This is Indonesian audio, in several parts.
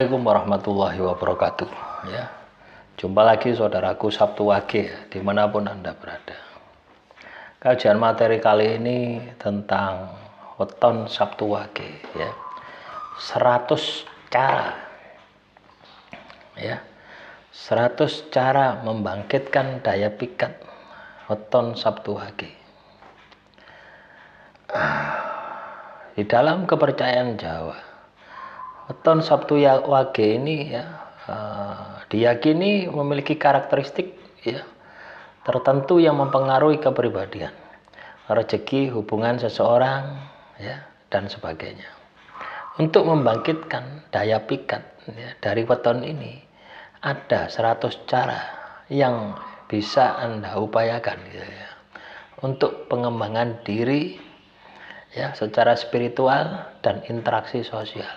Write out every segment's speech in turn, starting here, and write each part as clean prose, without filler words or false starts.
Assalamualaikum warahmatullahi wabarakatuh. Ya, jumpa lagi saudaraku Sabtu Wage ya, dimanapun Anda berada. Kajian materi kali ini tentang weton Sabtu Wage ya. 100 cara ya. 100 cara membangkitkan daya pikat weton Sabtu Wage. Di dalam kepercayaan Jawa, weton Sabtu Wage ini ya diyakini memiliki karakteristik ya tertentu yang mempengaruhi kepribadian, rezeki, hubungan seseorang ya dan sebagainya. Untuk membangkitkan daya pikat ya, dari weton ini ada 100 cara yang bisa Anda upayakan gitu ya, untuk pengembangan diri ya secara spiritual dan interaksi sosial.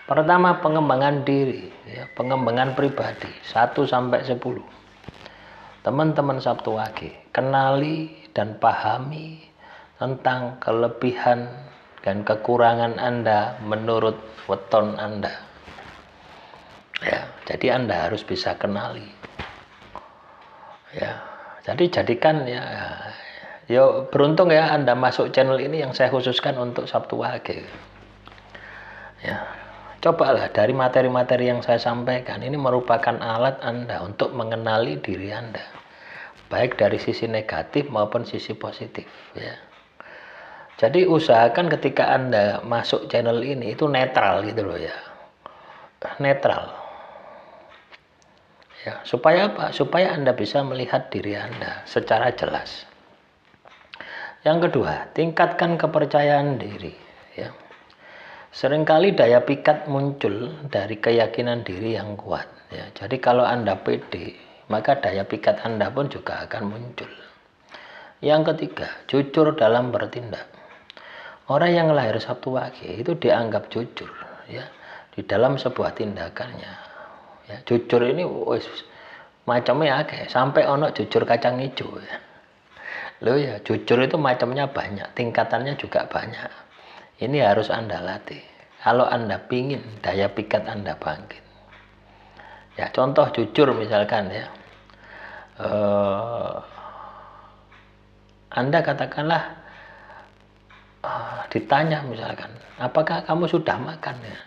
Pertama, pengembangan diri ya, pengembangan pribadi 1 sampai 10. Teman-teman Sabtu Wage, kenali dan pahami tentang kelebihan dan kekurangan Anda menurut weton Anda. Ya, jadi Anda harus bisa kenali. Ya, jadi jadikan ya beruntung ya Anda masuk channel ini yang saya khususkan untuk Sabtu Wage. Ya. Cobalah dari materi-materi yang saya sampaikan, ini merupakan alat Anda untuk mengenali diri Anda, baik dari sisi negatif maupun sisi positif ya. Jadi usahakan ketika Anda masuk channel ini itu netral gitu loh ya. Netral. Ya, supaya apa? Supaya Anda bisa melihat diri Anda secara jelas. Yang kedua, tingkatkan kepercayaan diri ya. Seringkali daya pikat muncul dari keyakinan diri yang kuat ya. Jadi kalau Anda pede, maka daya pikat Anda pun juga akan muncul. Yang ketiga, jujur dalam bertindak. Orang yang lahir Sabtu Wage itu dianggap jujur ya di dalam sebuah tindakannya. Ya, jujur ini macamnya akeh, sampai ono jujur kacang hijau ya. Loh ya, jujur itu macamnya banyak, tingkatannya juga banyak. Ini harus Anda latih kalau Anda pingin daya pikat Anda bangkit. Ya, contoh jujur misalkan ya, Anda katakanlah ditanya misalkan, apakah kamu sudah makan ya?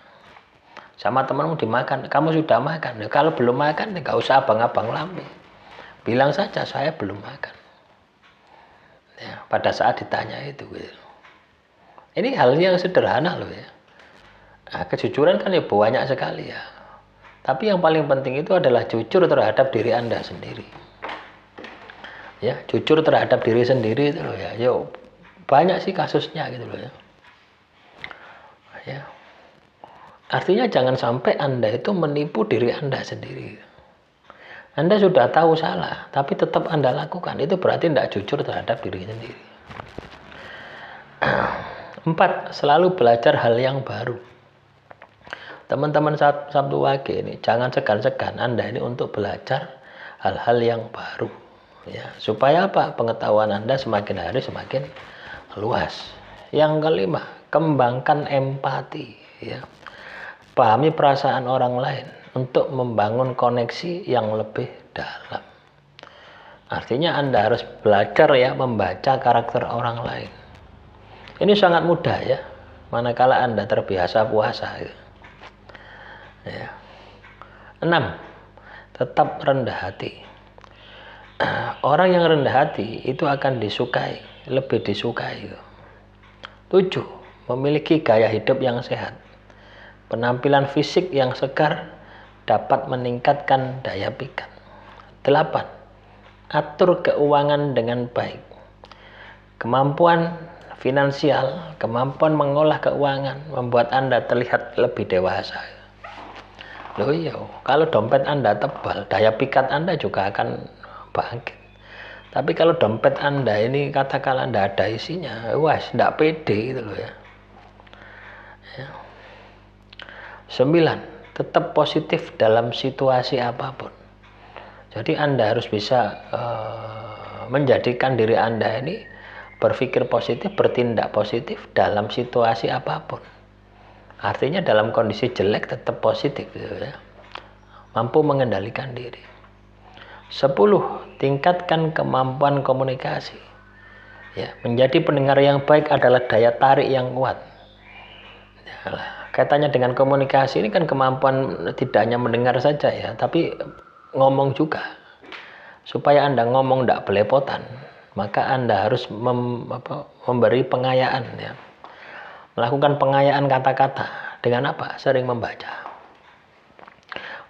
Sama temanmu dimakan, kamu sudah makan ya? Kalau belum makan ya nggak usah abang-abang lambe, bilang saja saya belum makan ya, pada saat ditanya itu gitu. Ini hal yang sederhana loh ya. Nah, kejujuran kan ya banyak sekali ya. Tapi yang paling penting itu adalah jujur terhadap diri Anda sendiri. Ya, jujur terhadap diri sendiri itu loh ya. Yo, banyak sih kasusnya gitu loh ya. Ya. Artinya jangan sampai Anda itu menipu diri Anda sendiri. Anda sudah tahu salah, tapi tetap Anda lakukan. Itu berarti tidak jujur terhadap diri sendiri. 4. Selalu belajar hal yang baru. Teman-teman Sabtu Wage ini jangan segan-segan Anda ini untuk belajar hal-hal yang baru ya, supaya apa? Pengetahuan Anda semakin hari semakin luas. Yang kelima, kembangkan empati ya. Pahami perasaan orang lain untuk membangun koneksi yang lebih dalam. Artinya Anda harus belajar ya membaca karakter orang lain. Ini sangat mudah ya, manakala Anda terbiasa puasa. Ya. 6. Tetap rendah hati. Orang yang rendah hati itu akan disukai, lebih disukai. 7. Memiliki gaya hidup yang sehat. Penampilan fisik yang segar dapat meningkatkan daya pikat. 8. Atur keuangan dengan baik. Kemampuan finansial, kemampuan mengolah keuangan membuat Anda terlihat lebih dewasa. Loh iya, kalau dompet Anda tebal, daya pikat Anda juga akan bangkit. Tapi kalau dompet Anda ini katakanlah Anda ada isinya, wah, tidak pede gitu loh ya. 9. Tetap positif dalam situasi apapun. Jadi Anda harus bisa menjadikan diri Anda ini berpikir positif, bertindak positif dalam situasi apapun. Artinya dalam kondisi jelek tetap positif gitu ya. Mampu mengendalikan diri. 10. Tingkatkan kemampuan komunikasi. Ya, menjadi pendengar yang baik adalah daya tarik yang kuat. Kaitannya dengan komunikasi ini kan kemampuan tidak hanya mendengar saja ya, tapi ngomong juga. Supaya Anda ngomong tidak belepotan, maka Anda harus memberi pengayaan ya. Melakukan pengayaan kata-kata dengan apa? Sering membaca.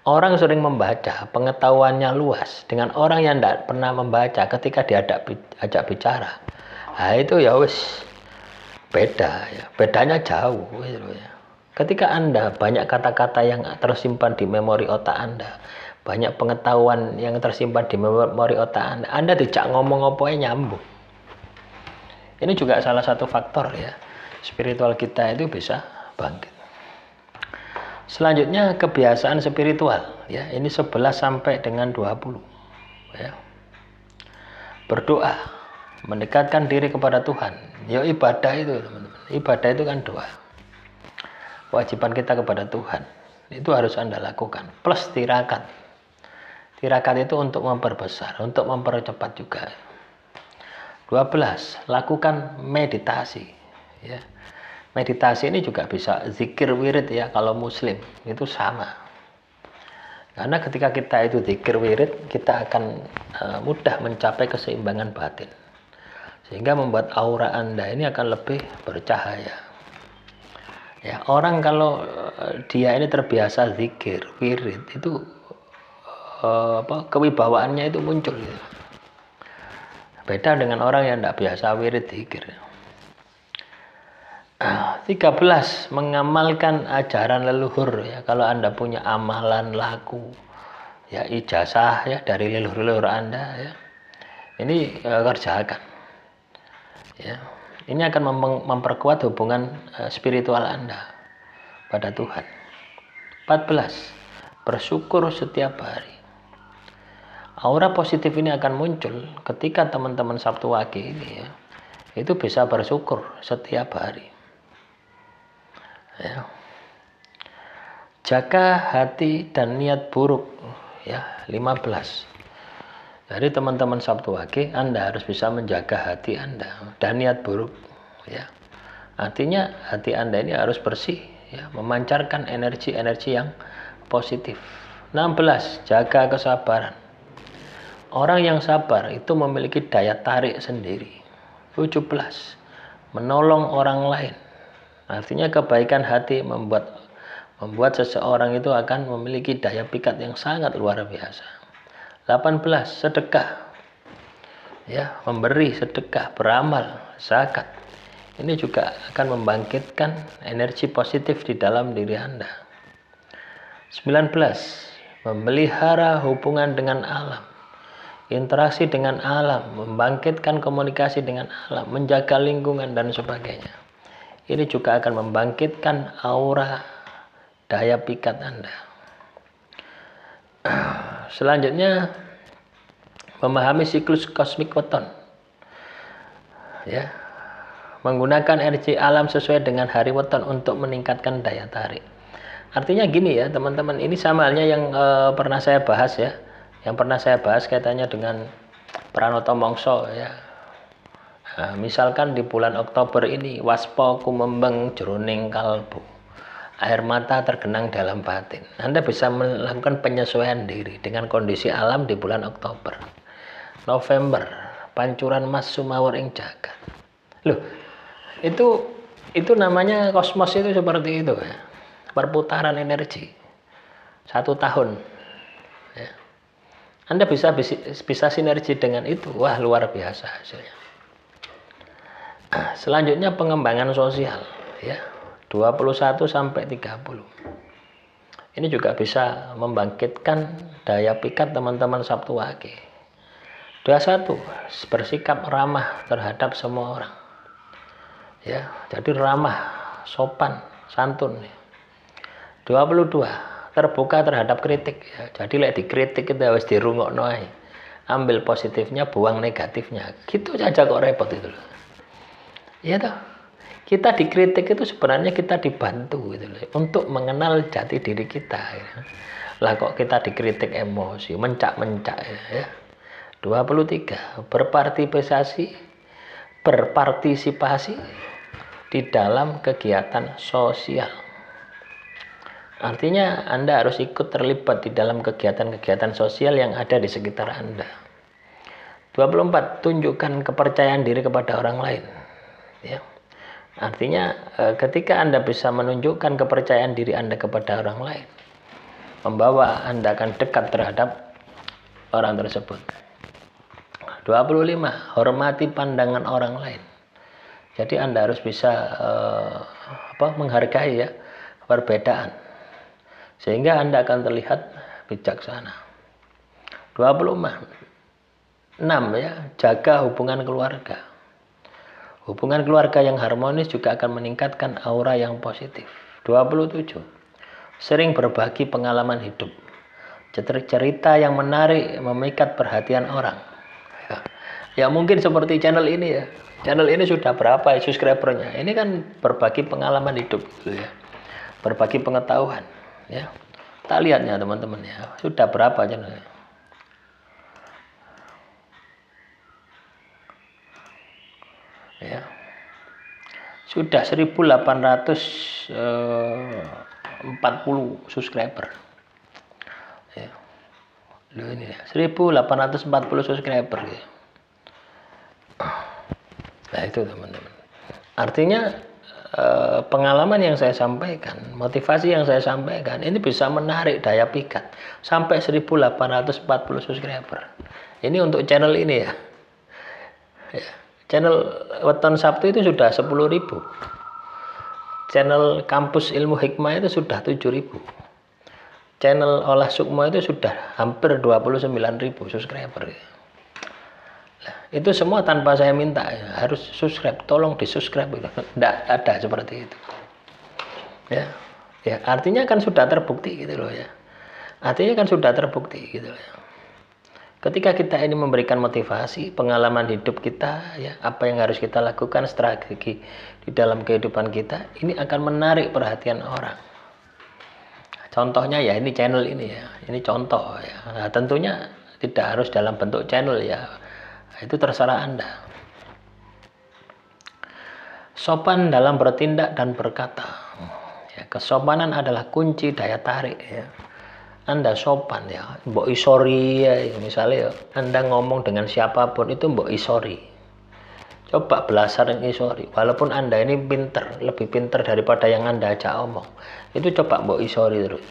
Orang sering membaca, pengetahuannya luas. Dengan orang yang tidak pernah membaca ketika diajak bicara, nah itu ya wis beda ya. Bedanya jauh gitu ya. Ketika Anda banyak kata-kata yang tersimpan di memori otak Anda, banyak pengetahuan yang tersimpan di memori otak Anda tidak ngomong apa-apa nyambung. Ini juga salah satu faktor ya. Spiritual kita itu bisa bangkit. Selanjutnya kebiasaan spiritual ya. Ini 11 sampai dengan 20 ya. Berdoa, mendekatkan diri kepada Tuhan. Ya ibadah itu teman-teman. Ibadah itu kan doa. Kewajiban kita kepada Tuhan itu harus Anda lakukan. Plus tirakat. Tirakat itu untuk memperbesar, untuk mempercepat juga. 12. Lakukan meditasi ya. Meditasi ini juga bisa zikir wirid ya, kalau muslim itu sama. Karena ketika kita itu zikir wirid, kita akan mudah mencapai keseimbangan batin. Sehingga membuat aura Anda ini akan lebih bercahaya. Ya, orang kalau dia ini terbiasa zikir wirid itu kewibawaannya itu muncul gitu. Beda dengan orang yang tidak biasa wirid zikir. 13. Mengamalkan ajaran leluhur ya. Kalau Anda punya amalan laku ya, ijazah ya dari leluhur Anda ya, ini kerjakan ya. Ini akan memperkuat hubungan spiritual Anda pada Tuhan. 14. Bersyukur setiap hari. Aura positif ini akan muncul ketika teman-teman Sabtu Wage ini ya, itu bisa bersyukur setiap hari. Ya. Jaga hati dan niat buruk ya. 15. Jadi teman-teman Sabtu Wage, Anda harus bisa menjaga hati Anda dan niat buruk ya. Artinya hati Anda ini harus bersih ya, memancarkan energi-energi yang positif. 16. Jaga kesabaran. Orang yang sabar itu memiliki daya tarik sendiri. 17. Menolong orang lain. Artinya kebaikan hati membuat seseorang itu akan memiliki daya pikat yang sangat luar biasa. 18. Sedekah ya, memberi sedekah, beramal, zakat. Ini juga akan membangkitkan energi positif di dalam diri Anda. 19. Memelihara hubungan dengan alam, interaksi dengan alam, membangkitkan komunikasi dengan alam, menjaga lingkungan dan sebagainya. Ini juga akan membangkitkan aura daya pikat Anda. Selanjutnya, memahami siklus kosmik weton ya, menggunakan energi alam sesuai dengan hari weton untuk meningkatkan daya tarik. Artinya gini ya teman-teman, ini sama halnya yang pernah saya bahas ya, yang pernah saya bahas kaitannya dengan Pranoto Mongso ya. Nah, misalkan di bulan Oktober ini, waspa kumembeng jroning kalbu, air mata tergenang dalam batin. Anda bisa melakukan penyesuaian diri dengan kondisi alam di bulan Oktober. November, pancuran mas sumawur ing jagat. Loh, itu namanya kosmos itu seperti itu ya. Perputaran energi 1 tahun ya. Anda bisa sinergi dengan itu. Wah, luar biasa hasilnya. Selanjutnya pengembangan sosial ya. 21 sampai 30. Ini juga bisa membangkitkan daya pikat teman-teman Sabtu Wage. 21. Bersikap ramah terhadap semua orang. Ya, jadi ramah, sopan, santun. 22. Terbuka terhadap kritik ya. Jadi lek dikritik itu harus dirungokno ae. Ambil positifnya, buang negatifnya. Gitu saja kok repot itu loh. Iya toh? Kita dikritik itu sebenarnya kita dibantu gitu loh, untuk mengenal jati diri kita. Ya. Lah kok kita dikritik emosi, mencak-mencak ya. 23. Berpartisipasi di dalam kegiatan sosial. Artinya Anda harus ikut terlibat di dalam kegiatan-kegiatan sosial yang ada di sekitar Anda. 24. Tunjukkan kepercayaan diri kepada orang lain. Ya. Artinya ketika Anda bisa menunjukkan kepercayaan diri Anda kepada orang lain, membawa Anda akan dekat terhadap orang tersebut. 25. Hormati pandangan orang lain. Jadi Anda harus bisa menghargai ya perbedaan, sehingga Anda akan terlihat bijaksana. 26 ya, jaga hubungan keluarga. Hubungan keluarga yang harmonis juga akan meningkatkan aura yang positif. 27. Sering berbagi pengalaman hidup. Cerita yang menarik memikat perhatian orang. Ya mungkin seperti channel ini ya. Channel ini sudah berapa ya subscribernya? Ini kan berbagi pengalaman hidup gitu ya. Berbagi pengetahuan ya. Kita lihatnya teman-teman ya. Sudah berapa channelnya? Ya. Sudah 1840 subscriber. Ya. Loh ini ya, 1840 subscriber ya. Nah itu teman-teman. Artinya pengalaman yang saya sampaikan, motivasi yang saya sampaikan ini bisa menarik daya pikat sampai 1840 subscriber. Ini untuk channel ini ya. Ya. Channel Weton Sabtu itu sudah 10.000. Channel Kampus Ilmu Hikmah itu sudah 7.000. Channel Olah Sukmo itu sudah hampir 29.000 subscriber. Nah, itu semua tanpa saya minta ya. Harus subscribe, tolong di subscribe. Tidak ada seperti itu. Ya, ya artinya kan sudah terbukti gitu loh ya. Artinya kan sudah terbukti gitu loh ya. Ketika kita ini memberikan motivasi, pengalaman hidup kita, ya, apa yang harus kita lakukan, strategi di dalam kehidupan kita, ini akan menarik perhatian orang. Contohnya ya ini channel ini ya, ini contoh ya. Nah, tentunya tidak harus dalam bentuk channel ya, itu terserah Anda. Sopan dalam bertindak dan berkata. Ya, kesopanan adalah kunci daya tarik ya. Anda sopan ya, mbok isori ya, misalnya ya, Anda ngomong dengan siapapun itu mbok isori. Coba belajar isori, walaupun Anda ini pinter, lebih pinter daripada yang Anda ajak omong, itu coba mbok isori terus.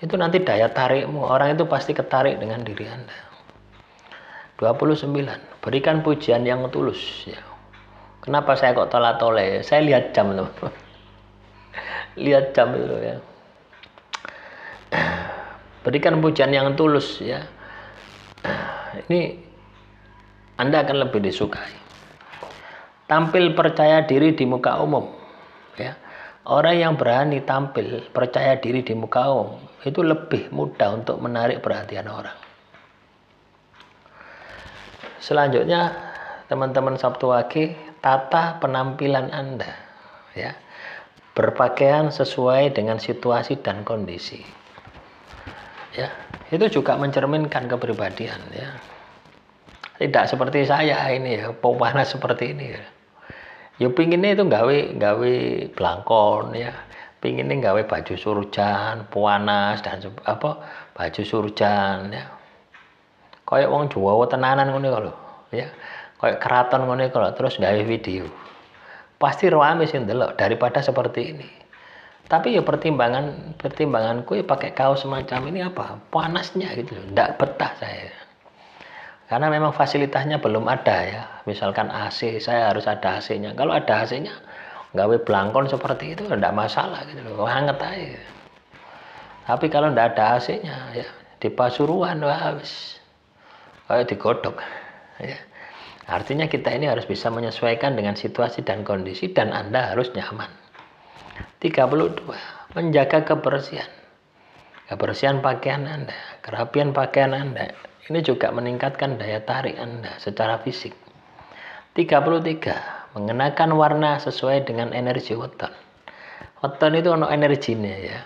Itu nanti daya tarikmu, orang itu pasti ketarik dengan diri Anda. 29. Berikan pujian yang tulus ya. Kenapa saya kok tolak-tolak? Saya lihat jam teman. Lihat jam itu ya. Berikan pujian yang tulus ya. Ini Anda akan lebih disukai. Tampil percaya diri di muka umum ya. Orang yang berani tampil percaya diri di muka umum itu lebih mudah untuk menarik perhatian orang. Selanjutnya teman-teman Sabtu Wage, tata penampilan Anda ya. Berpakaian sesuai dengan situasi dan kondisi. Ya, itu juga mencerminkan kepribadian ya. Tidak seperti saya ini ya, panas seperti ini ya. Ya pinginnya itu gawe blangkon ya. Pinginnya gawe baju surjan, panas dan baju surjan ya. Kayak wong Jawa tenanan ngono kalau ya. Kayak keraton ngono kalau terus gawe video. Pasti rame sih ndelok daripada seperti ini. Tapi ya pertimbanganku ya pakai kaos semacam ini apa? Panasnya gitu loh. Nggak betah saya. Karena memang fasilitasnya belum ada ya. Misalkan AC, saya harus ada AC-nya. Kalau ada AC-nya, gawe blangkon seperti itu nggak masalah gitu loh. Hangat aja. Tapi kalau nggak ada AC-nya ya di Pasuruan habis kayak digodok ya. Artinya kita ini harus bisa menyesuaikan dengan situasi dan kondisi dan Anda harus nyaman. 32. Menjaga kebersihan. Kebersihan pakaian Anda, kerapian pakaian Anda, ini juga meningkatkan daya tarik Anda secara fisik. 33. Mengenakan warna sesuai dengan energi weton. Weton itu ono energinya ya.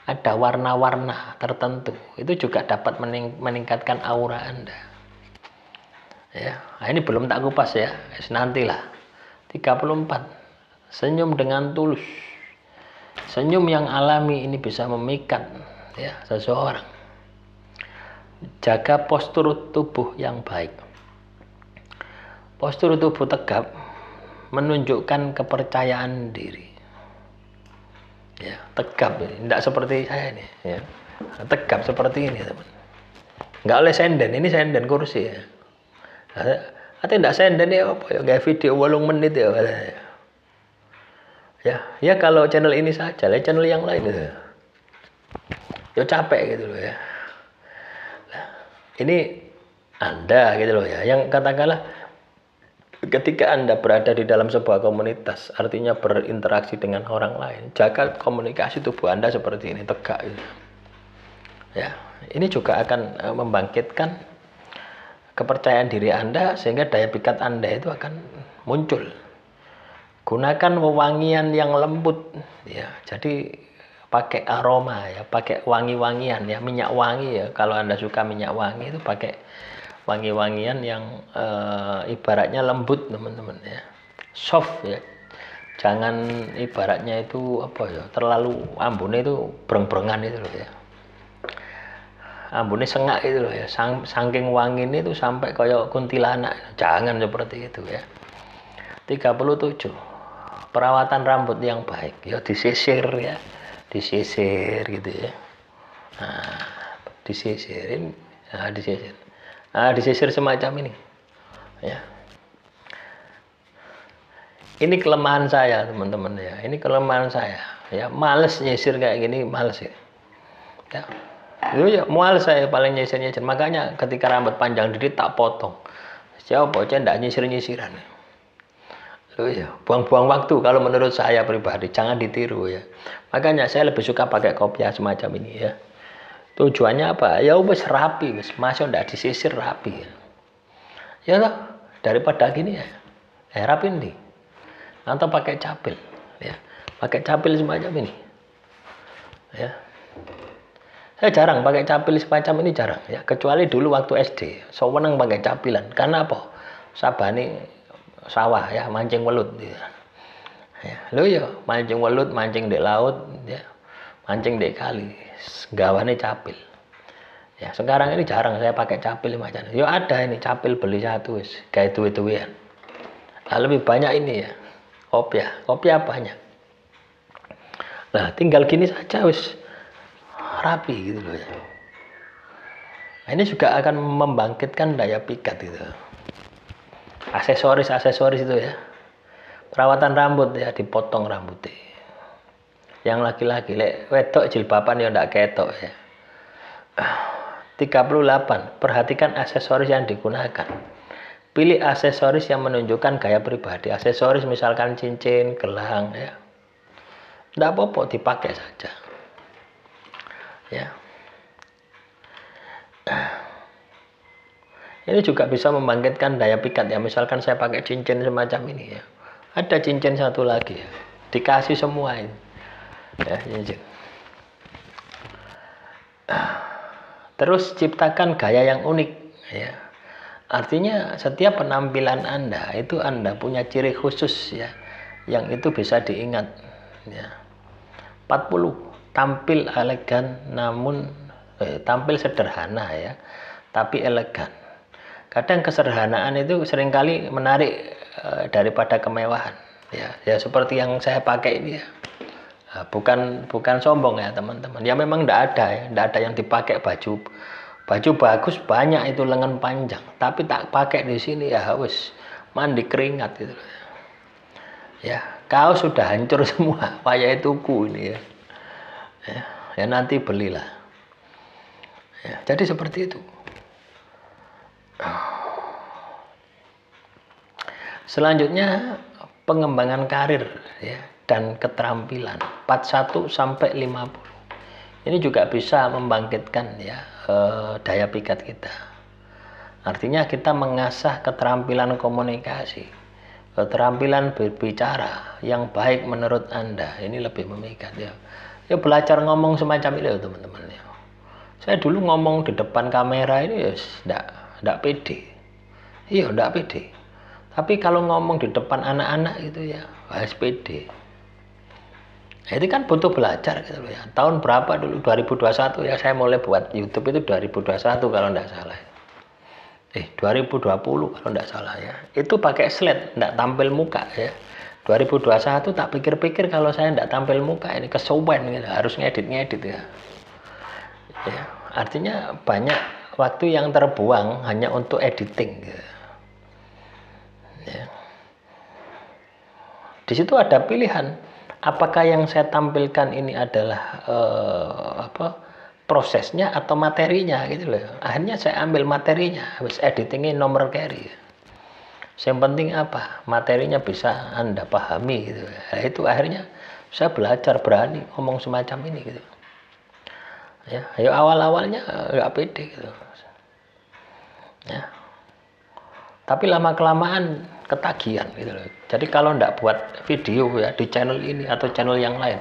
Ada warna-warna tertentu. Itu juga dapat meningkatkan aura Anda. Ya, nah ini belum tak kupas ya. Nantilah. 34. Senyum dengan tulus. Senyum yang alami ini bisa memikat ya seseorang. Jaga postur tubuh yang baik. Postur tubuh tegap menunjukkan kepercayaan diri. Ya, tegap, tidak seperti saya ini. Ya. Tegap seperti ini, teman. Nggak oleh senden, ini senden kursi ya. Atau tidak senden ya apa ya? Kayak video 8 menit ya. Ya kalau channel ini saja, lah channel yang lain itu. Ya capek gitu loh ya. Nah, ini Anda gitu loh ya, yang katakanlah ketika Anda berada di dalam sebuah komunitas, artinya berinteraksi dengan orang lain, jaga komunikasi tubuh Anda seperti ini, tegak gitu. Ya, ini juga akan membangkitkan kepercayaan diri Anda sehingga daya pikat Anda itu akan muncul. Gunakan wewangian yang lembut ya. Jadi pakai aroma ya, pakai wangi-wangian ya, minyak wangi ya. Kalau Anda suka minyak wangi itu pakai wangi-wangian yang ibaratnya lembut, teman-teman ya. Soft ya. Jangan ibaratnya itu apa ya, terlalu ambune itu breng-brengan itu loh ya. Ambune sengak itu loh ya. Saking wangi ini tuh sampai kayak kuntilanak. Jangan seperti itu ya. 37. Perawatan rambut yang baik ya, disisir ya, disisir gitu ya. Nah, disisirin, disisir semacam ini ya. Ini kelemahan saya, teman-teman ya. Ini kelemahan saya ya, males nyisir kayak gini, males ya. Dulu ya males saya paling nyisir. Makanya ketika rambut panjang dikit tak potong. Siapa bocah ndak nyisir-nyisiran. Ya, buang-buang waktu kalau menurut saya pribadi, jangan ditiru ya. Makanya saya lebih suka pakai kopiah semacam ini ya. Tujuannya apa? Ya wis rapi, wis masuk ndak disisir rapi ya. Ya toh, daripada gini ya. Rapi nih. Atau pakai capil ya. Pakai capil semacam ini. Ya. Saya jarang pakai capil semacam ini, jarang ya, kecuali dulu waktu SD. So menang pakai capilan. Karena apa? Sabane sawah ya, mancing welut ya. Lo ya mancing welut, mancing di laut ya, mancing di kali, gawane capil ya. Sekarang ini jarang saya pakai capil macam ini. Yo ada ini capil, beli satu wis kayak duit-duitan. Nah, lebih banyak ini ya kopiah banyak. Nah tinggal gini saja wis rapi gitu loh ya. Nah, ini juga akan membangkitkan daya pikat gitu. Aksesoris itu ya, perawatan rambut ya, dipotong rambutnya. Yang laki-laki, wedok jilbaban ya ndak ketok ya. 38. Perhatikan aksesoris yang digunakan. Pilih aksesoris yang menunjukkan gaya pribadi. Aksesoris misalkan cincin, gelang ya, ndak apa-apa, dipakai saja ya. Ini juga bisa membangkitkan daya pikat ya. Misalkan saya pakai cincin semacam ini ya. Ada cincin satu lagi ya. Dikasih semua ini. Ya, cincin. Terus ciptakan gaya yang unik ya. Artinya setiap penampilan Anda itu Anda punya ciri khusus ya. Yang itu bisa diingat ya. 40. Tampil elegan namun tampil sederhana ya, tapi elegan. Kadang kesederhanaan itu seringkali menarik daripada kemewahan ya. Ya seperti yang saya pakai ini ya. Nah, bukan sombong ya teman-teman. Ya memang tidak ada ya, tidak ada yang dipakai baju bagus banyak itu lengan panjang, tapi tak pakai di sini ya wis mandi keringat gitu. Ya, kaos sudah hancur semua, payah tuku ini ya. Ya nanti belilah. Ya, jadi seperti itu. Selanjutnya pengembangan karir ya, dan keterampilan 41 sampai 50. Ini juga bisa membangkitkan ya daya pikat kita. Artinya kita mengasah keterampilan komunikasi. keterampilan berbicara yang baik menurut Anda ini lebih memikat ya. Ya belajar ngomong semacam ini ya teman-teman ya. Saya dulu ngomong di depan kamera ini ya enggak pede. Iya, enggak pede. Tapi kalau ngomong di depan anak-anak itu ya harus pede. Nah, itu kan butuh belajar gitu loh ya. Tahun berapa dulu? 2021 ya saya mulai buat YouTube itu 2021 kalau enggak salah. 2020 kalau enggak salah ya. Itu pakai slide, enggak tampil muka ya. 2021 tak pikir-pikir kalau saya enggak tampil muka ini kesuwen gitu. Harus ngedit-ngedit ya. Ya, artinya banyak waktu yang terbuang hanya untuk editing gitu. Ya. Di situ ada pilihan. Apakah yang saya tampilkan ini adalah prosesnya atau materinya gitu loh. Akhirnya saya ambil materinya, habis editingnya nomor carry. Yang penting apa? Materinya bisa Anda pahami gitu. Nah, itu akhirnya saya belajar berani ngomong semacam ini gitu. Ya, ayo awal-awalnya nggak pede gitu. Ya. Tapi lama-kelamaan ketagihan gitu loh. Jadi kalau ndak buat video ya di channel ini atau channel yang lain,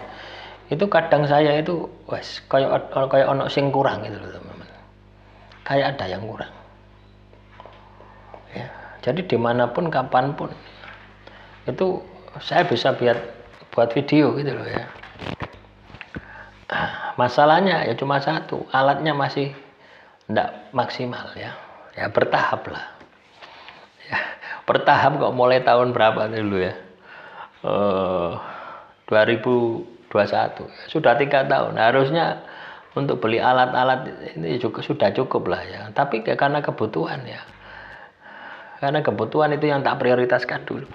itu kadang saya itu wes kayak ono sing kurang gitu loh teman-teman. Kayak ada yang kurang. Ya. Jadi dimanapun kapanpun itu saya bisa buat video gitu loh ya. Masalahnya ya cuma satu, alatnya masih ndak maksimal ya. Ya bertahap lah. Ya, bertahap kok mulai tahun berapa dulu ya 2021 sudah 3 tahun harusnya untuk beli alat-alat ini juga sudah cukup lah ya, tapi karena kebutuhan ya, karena kebutuhan itu yang tak prioritaskan dulu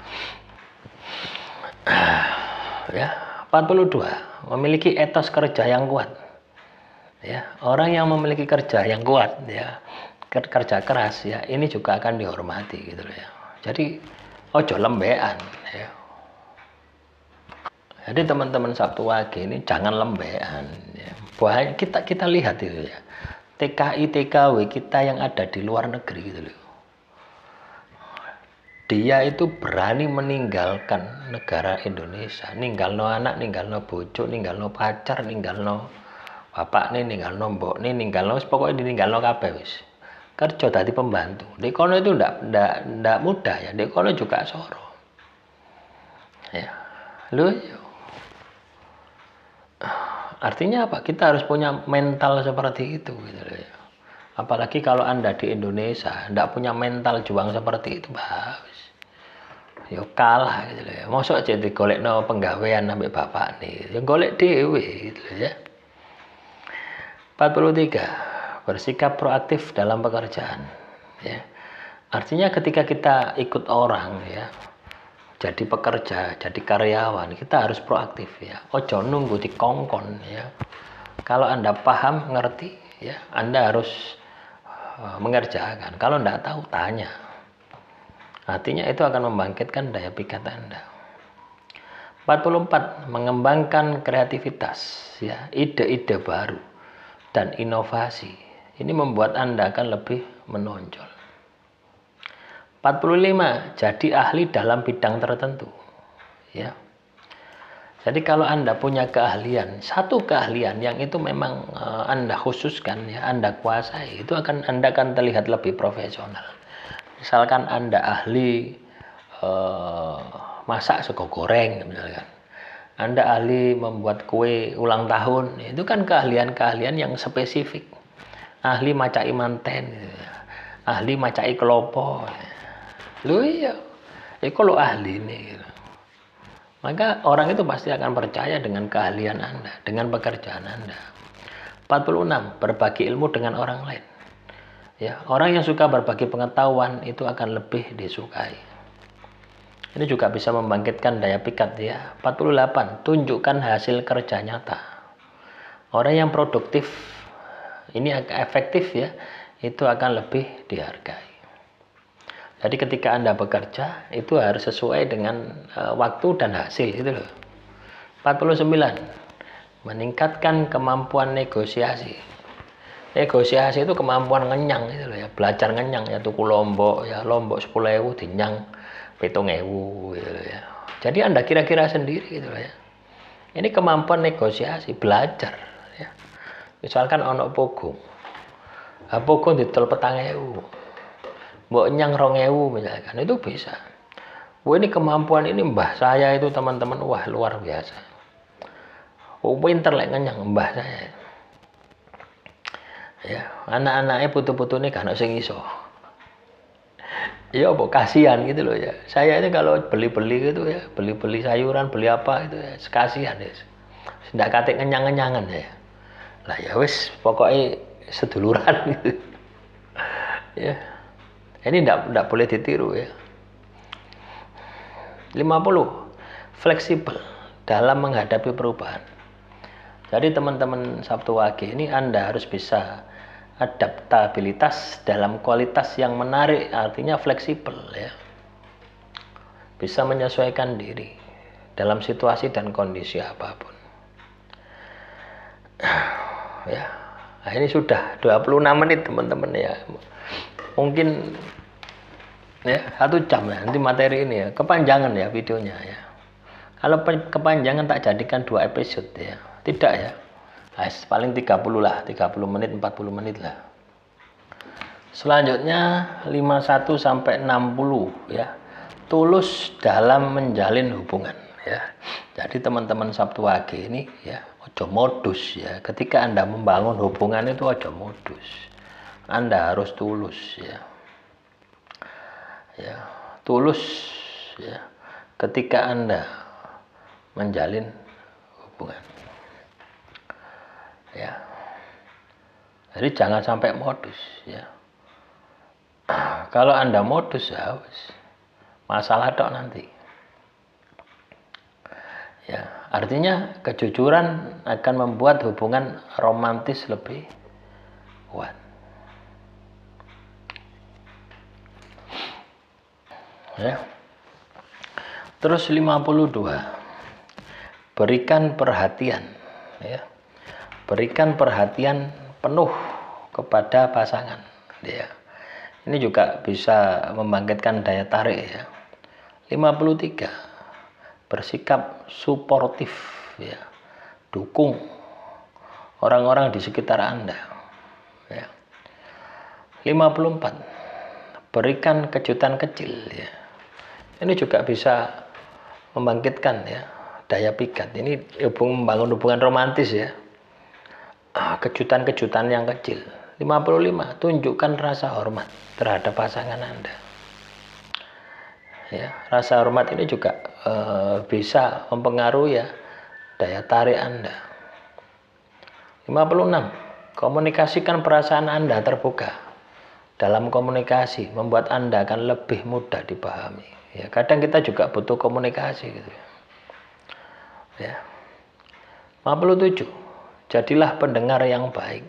ya. 42 memiliki etos kerja yang kuat ya. Orang yang memiliki kerja yang kuat ya, kerja keras ya, ini juga akan dihormati gitu loh ya. Jadi ojo lembean ya. Jadi teman-teman Sabtu Wage ini jangan lembean ya. Bahaya kita lihat itu ya. TKI TKW kita yang ada di luar negeri gitu loh. Dia itu berani meninggalkan negara Indonesia, ninggalno anak, ninggalno bojo, ninggalno pacar, ninggalno bapak nih, ninggalno mbok nih, ninggalno pokoknya dininggalno kabeh wis. Kerja tadi pembantu. Di kono itu ndak mudah ya. Di kono juga soro. Ya. Loh, artinya apa? Kita harus punya mental seperti itu gitu loh ya. Apalagi kalau Anda di Indonesia ndak punya mental juang seperti itu, bagus. Ya kalah gitu loh ya. Mosok aja digolekno penggawean sampai bapak nih. Ya golek dhewe gitu loh ya. 43. Bersikap proaktif dalam pekerjaan ya. Artinya ketika kita ikut orang ya, jadi pekerja, jadi karyawan, kita harus proaktif ya. Ojo nunggu dikongkon ya. Kalau Anda paham, ngerti ya, Anda harus mengerjakan. Kalau enggak tahu, tanya. Artinya itu akan membangkitkan daya pikat Anda. 44. Mengembangkan kreativitas ya, ide-ide baru dan inovasi. Ini membuat Anda akan lebih menonjol. 45. Jadi ahli dalam bidang tertentu. Ya. Jadi kalau Anda punya keahlian, satu keahlian yang itu memang Anda khususkan ya, Anda kuasai, itu Anda akan terlihat lebih profesional. Misalkan Anda ahli masak sego goreng misalkan. Anda ahli membuat kue ulang tahun, itu kan keahlian-keahlian yang spesifik. Ahli macai manten, ahli macai kelopo. Lu iya, kalau ahli nih. Gitu. Maka orang itu pasti akan percaya dengan keahlian Anda, dengan pekerjaan Anda. 46. Berbagi ilmu dengan orang lain. Ya, orang yang suka berbagi pengetahuan itu akan lebih disukai. Ini juga bisa membangkitkan daya pikat ya. 48. Tunjukkan hasil kerja nyata. Orang yang produktif ini efektif ya, itu akan lebih dihargai. Jadi ketika Anda bekerja itu harus sesuai dengan waktu dan hasil gitu loh. 49. Meningkatkan kemampuan negosiasi. Negosiasi itu kemampuan ngenyang gitu loh ya, belajar ngenyang ya, tuku lombok ya, lombok 10.000 dinyang 7.000 gitu loh ya. Jadi Anda kira-kira sendiri gitu loh ya. Ini kemampuan negosiasi, belajar ya. Misalkan ono pogo. Pogo ditol 4.000. Mbok nyang 2.000 misalkan, itu bisa. Wah, ini kemampuan ini mbah saya itu teman-teman, wah luar biasa. Pinter lek ngenyang mbah saya. Ya, anak-anaknya putu-putu ini kan sing iso. Ya apa kasihan gitu loh ya. Saya ini kalau beli-beli gitu ya, beli-beli sayuran, beli apa itu ya, kasihan ya. Ndak kate ngenyang-ngenyangan ya. Lah ya wis pokoknya seduluran gitu. Ya. Ini ndak boleh ditiru ya. 50. Fleksibel dalam menghadapi perubahan. Jadi teman-teman Sabtu Wage ini Anda harus bisa adaptabilitas dalam kualitas yang menarik, artinya fleksibel ya. Bisa menyesuaikan diri dalam situasi dan kondisi apapun. Ya. Nah, ini sudah 26 menit teman-teman ya. Mungkin ya 1 jam ya nanti materi ini ya. Kepanjangan ya videonya ya. Kalau kepanjangan tak jadikan 2 episode ya. Tidak ya. Nah, paling 30 lah, 30 menit, 40 menit lah. Selanjutnya 51 sampai 60 ya. Tulus dalam menjalin hubungan ya. Jadi teman-teman Sabtu Wage ini ya, ojo modus ya. Ketika Anda membangun hubungan itu ojo modus. Anda harus tulus ya. Ya, tulus ya. Ketika Anda menjalin hubungan. Ya. Jadi jangan sampai modus ya. Kalau Anda modus ya masalah tok nanti. Ya, artinya kejujuran akan membuat hubungan romantis lebih kuat. Ya. Terus 52. Berikan perhatian ya. Berikan perhatian penuh kepada pasangan ya. Ini juga bisa membangkitkan daya tarik ya. 53. Bersikap suportif ya. Dukung orang-orang di sekitar Anda ya. 54. Berikan kejutan kecil ya. Ini juga bisa membangkitkan ya daya pikat. Ini membangun hubungan romantis ya. Kejutan-kejutan yang kecil. 55. Tunjukkan rasa hormat terhadap pasangan Anda. Ya, rasa hormat ini juga bisa mempengaruhi ya daya tarik Anda. 56. Komunikasikan perasaan Anda terbuka. Dalam komunikasi membuat Anda akan lebih mudah dipahami. Ya, kadang kita juga butuh komunikasi gitu ya. 57. Jadilah pendengar yang baik.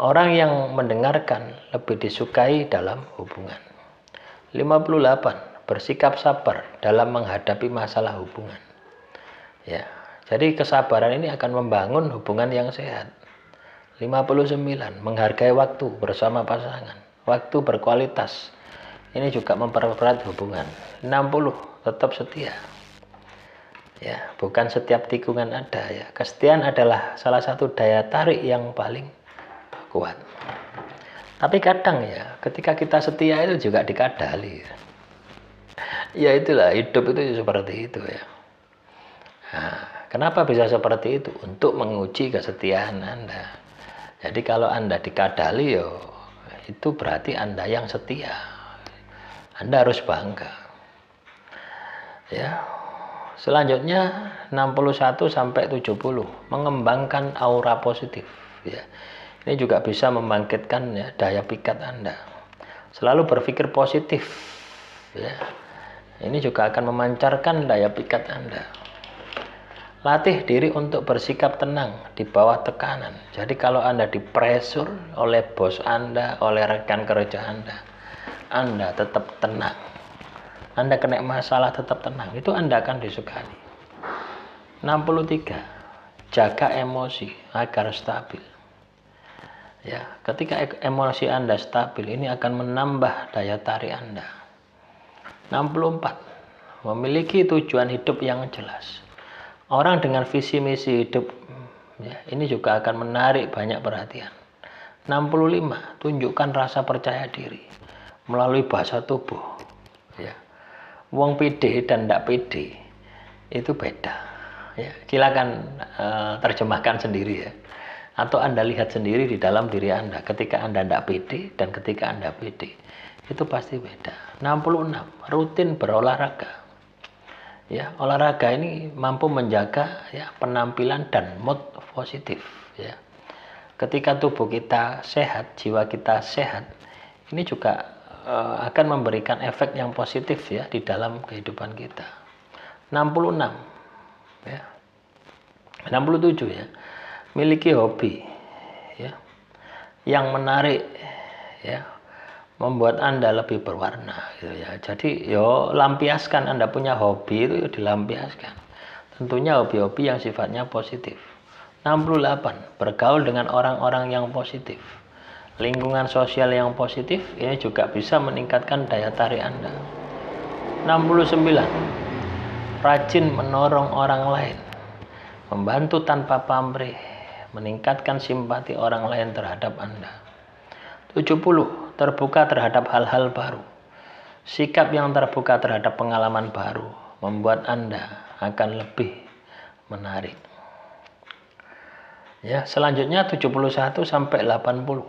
Orang yang mendengarkan lebih disukai dalam hubungan. 58. Bersikap sabar dalam menghadapi masalah hubungan. Ya, jadi kesabaran ini akan membangun hubungan yang sehat. 59. Menghargai waktu bersama pasangan. Waktu berkualitas. Ini juga mempererat hubungan. 60. Tetap setia. Ya, bukan setiap tikungan ada ya. Kesetiaan adalah salah satu daya tarik yang paling kuat. Tapi kadang ya, ketika kita setia itu juga dikadali. Ya itulah, hidup itu seperti itu ya. Nah, kenapa bisa seperti itu? Untuk menguji kesetiaan Anda. Jadi kalau Anda dikadali ya, itu berarti Anda yang setia. Anda harus bangga. Ya. Selanjutnya 61 sampai 70, mengembangkan aura positif ya. Ini juga bisa membangkitkan ya daya pikat Anda. Selalu berpikir positif ya. Ini juga akan memancarkan daya pikat Anda. Latih diri untuk bersikap tenang di bawah tekanan. Jadi kalau Anda dipresur oleh bos Anda, oleh rekan kerja Anda tetap tenang. Anda kena masalah tetap tenang, itu Anda akan disukai. 63. Jaga emosi agar stabil. Ya, ketika emosi Anda stabil, ini akan menambah daya tarik Anda. 64. Memiliki tujuan hidup yang jelas. Orang dengan visi misi hidup ya, ini juga akan menarik banyak perhatian. 65. Tunjukkan rasa percaya diri melalui bahasa tubuh. Ya. Wong pede dan ndak pede itu beda. Ya, silakan terjemahkan sendiri ya. Atau Anda lihat sendiri di dalam diri Anda ketika Anda ndak pede dan ketika Anda pede. Itu pasti beda. 66. Rutin berolahraga. Ya, olahraga ini mampu menjaga ya penampilan dan mood positif ya. Ketika tubuh kita sehat, jiwa kita sehat, ini juga akan memberikan efek yang positif ya di dalam kehidupan kita. 66 ya. 67 ya. Miliki hobi ya yang menarik ya, membuat Anda lebih berwarna gitu ya. Jadi yo lampiaskan, Anda punya hobi itu yo dilampiaskan. Tentunya hobi-hobi yang sifatnya positif. 68. Bergaul dengan orang-orang yang positif. Lingkungan sosial yang positif ini juga bisa meningkatkan daya tarik Anda. 69. Rajin menolong orang lain. Membantu tanpa pamrih, meningkatkan simpati orang lain terhadap Anda. 70. Terbuka terhadap hal-hal baru. Sikap yang terbuka terhadap pengalaman baru membuat Anda akan lebih menarik. Ya, selanjutnya 71 sampai 80.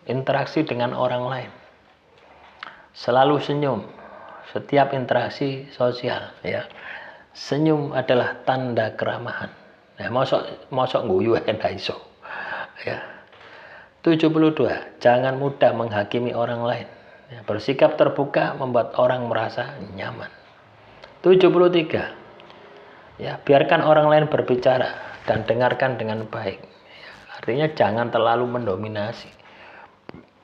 Interaksi dengan orang lain. Selalu senyum setiap interaksi sosial ya. Senyum adalah tanda keramahan. Nah, mosok guyu ndak iso. Ya. 72. Jangan mudah menghakimi orang lain. Ya, bersikap terbuka membuat orang merasa nyaman. 73. Ya, biarkan orang lain berbicara dan dengarkan dengan baik. Ya, artinya jangan terlalu mendominasi.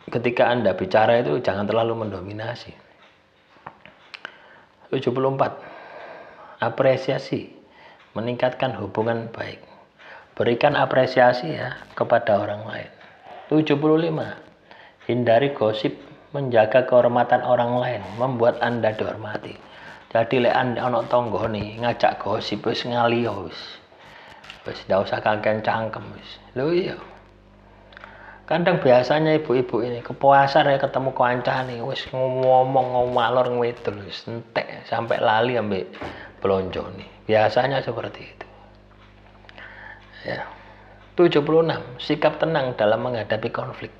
Ketika Anda bicara itu jangan terlalu mendominasi. 74. Apresiasi, meningkatkan hubungan baik. Berikan apresiasi ya kepada orang lain. 75. Hindari gosip, menjaga kehormatan orang lain, membuat Anda dihormati. Jadi lek Anda ana tanggane ngajak gosip wis ngaliyo wis. Wis ndak usah kakean cangkem wis. Lho iya. Kadang biasanya ibu-ibu ini ke pasar ya ketemu kancane wis ngomong ngalor ngidul wis entek sampai lali ambek blonjone. Biasanya seperti itu. Ya. 76. Sikap tenang dalam menghadapi konflik.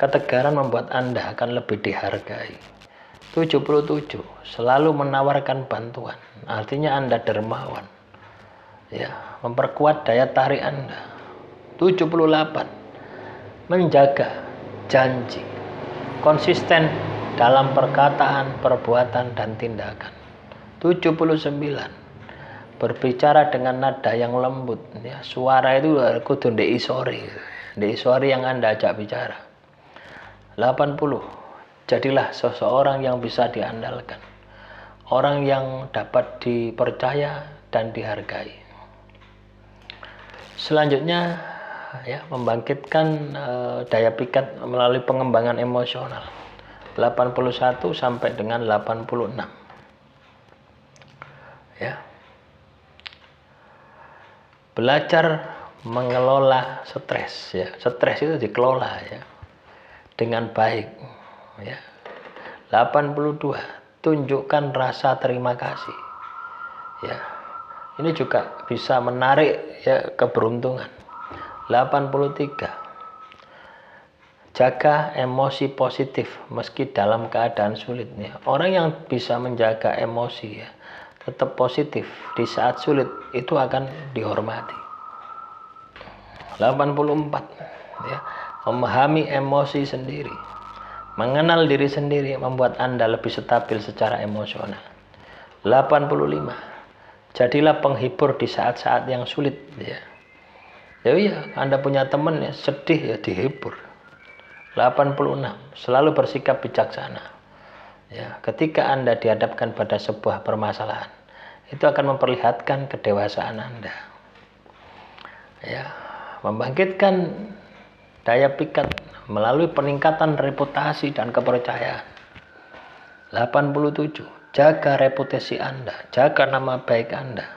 Ketegaran membuat Anda akan lebih dihargai. 77. Selalu menawarkan bantuan. Artinya Anda dermawan. Ya, memperkuat daya tarik Anda. 78. Menjaga janji. Konsisten dalam perkataan, perbuatan, dan tindakan. 79. Berbicara dengan nada yang lembut. Ya, suara itu kudu ndek isore. Ndek isore yang Anda ajak bicara. 80. Jadilah seseorang yang bisa diandalkan. Orang yang dapat dipercaya dan dihargai. Selanjutnya ya, membangkitkan daya pikat melalui pengembangan emosional. 81 sampai dengan 86. Ya. Belajar mengelola stres ya. Stres itu dikelola ya dengan baik ya. 82. Tunjukkan rasa terima kasih. Ya. Ini juga bisa menarik ya keberuntungan. 83. Jaga emosi positif meski dalam keadaan sulit ya. Orang yang bisa menjaga emosi ya tetap positif di saat sulit itu akan dihormati. 84 ya. Memahami emosi sendiri. Mengenal diri sendiri membuat Anda lebih stabil secara emosional. 85. Jadilah penghibur di saat-saat yang sulit ya. Ya iya, Anda punya teman ya sedih ya dihibur. 86. Selalu bersikap bijaksana. Ya, ketika Anda dihadapkan pada sebuah permasalahan, itu akan memperlihatkan kedewasaan Anda. Ya, membangkitkan daya pikat melalui peningkatan reputasi dan kepercayaan. 87. Jaga reputasi Anda, jaga nama baik Anda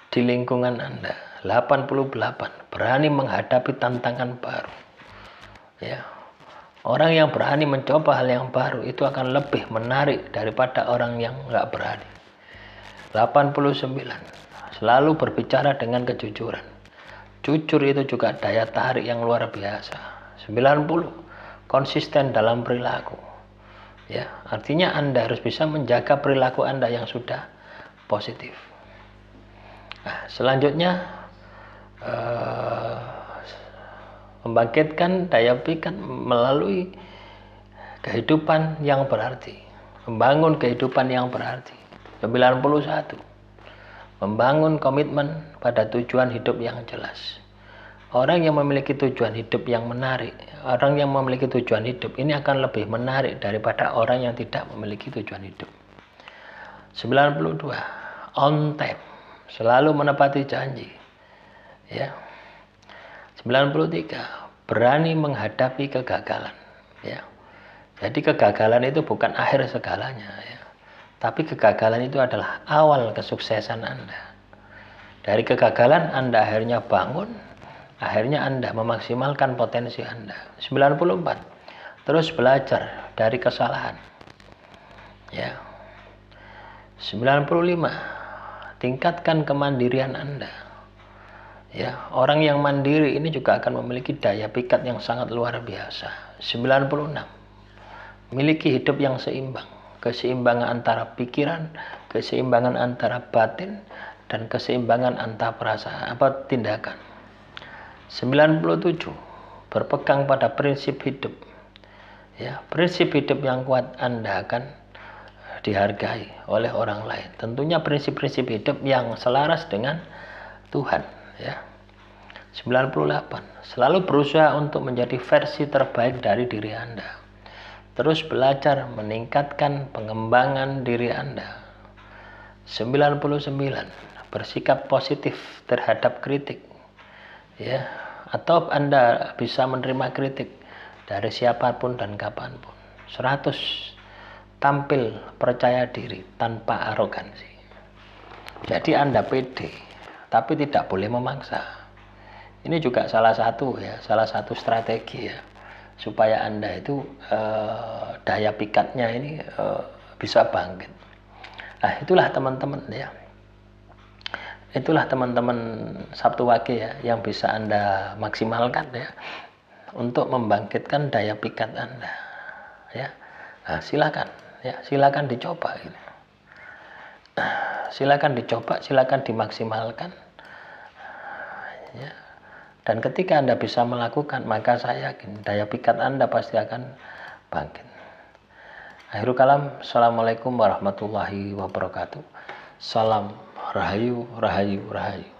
di lingkungan Anda. 88. Berani menghadapi tantangan baru. Ya. Orang yang berani mencoba hal yang baru itu akan lebih menarik daripada orang yang nggak berani. 89. Selalu berbicara dengan kejujuran. Jujur itu juga daya tarik yang luar biasa. 90. Konsisten dalam perilaku. Ya, artinya Anda harus bisa menjaga perilaku Anda yang sudah positif. Nah, selanjutnya membangkitkan daya pikat melalui kehidupan yang berarti, membangun kehidupan yang berarti. 91. Membangun komitmen pada tujuan hidup yang jelas. Orang yang memiliki tujuan hidup yang menarik, orang yang memiliki tujuan hidup ini akan lebih menarik daripada orang yang tidak memiliki tujuan hidup. 92. On time, selalu menepati janji. Ya. 93. Berani menghadapi kegagalan. Ya. Jadi kegagalan itu bukan akhir segalanya. Ya. Tapi kegagalan itu adalah awal kesuksesan Anda. Dari kegagalan Anda akhirnya bangun, akhirnya Anda memaksimalkan potensi Anda. 94. Terus belajar dari kesalahan. Ya. 95. Tingkatkan kemandirian Anda. Ya, orang yang mandiri ini juga akan memiliki daya pikat yang sangat luar biasa. 96. Miliki hidup yang seimbang. Keseimbangan antara pikiran, keseimbangan antara batin, dan keseimbangan antara perasaan tindakan. 97. Berpegang pada prinsip hidup. Ya, prinsip hidup yang kuat Anda akan dihargai oleh orang lain. Tentunya prinsip-prinsip hidup yang selaras dengan Tuhan. Ya. 98. Selalu berusaha untuk menjadi versi terbaik dari diri Anda. Terus belajar meningkatkan pengembangan diri Anda. 99. Bersikap positif terhadap kritik. Ya, atau Anda bisa menerima kritik dari siapapun dan kapanpun. 100. Tampil percaya diri tanpa arogansi. Jadi Anda pede, tapi tidak boleh memaksa. Ini juga salah satu strategi ya, supaya Anda itu daya pikatnya ini bisa bangkit. Nah, itulah teman-teman ya. Itulah teman-teman Sabtu Wage ya yang bisa Anda maksimalkan ya untuk membangkitkan daya pikat Anda. Ya. Nah, silakan dicoba gitu. Silakan dicoba, silakan dimaksimalkan. Ya. Dan ketika Anda bisa melakukan, maka saya yakin daya pikat Anda pasti akan bangkit. Akhirul kalam, assalamualaikum warahmatullahi wabarakatuh. Salam rahayu, rahayu, rahayu.